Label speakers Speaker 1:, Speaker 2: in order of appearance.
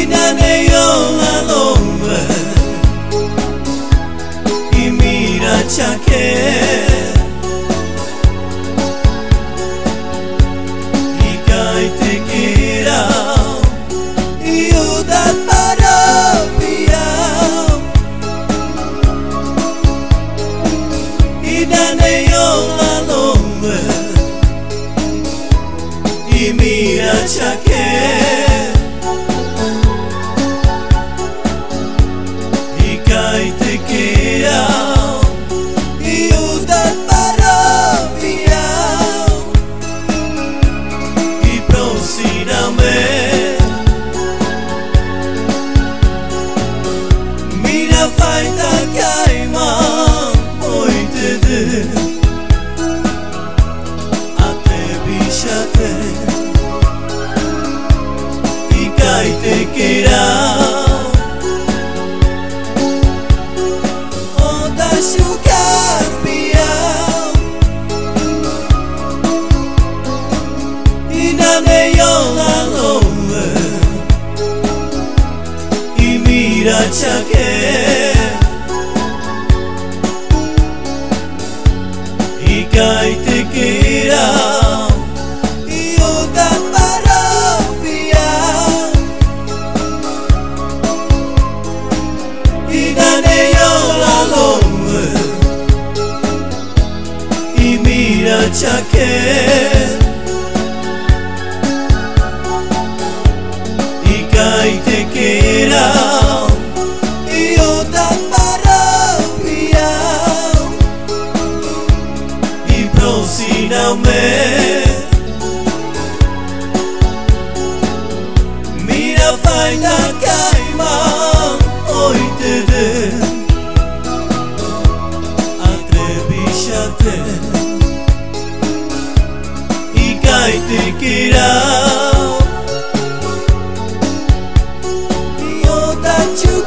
Speaker 1: Idaneyo alomwe imira chake ikaitekera yuda parabia Idaneyo alomwe imira chake ikaitekera yuda parabia iprosiname mira faita kaima oitede ate bishate ikaitekera Idaneyo alomwe imira chake ikaitekera yuda parabia Idaneyo alomwe imira chake ikaitekera yuda parabia iprosiname mira faida kaima oitede atrebishate ikaitekera you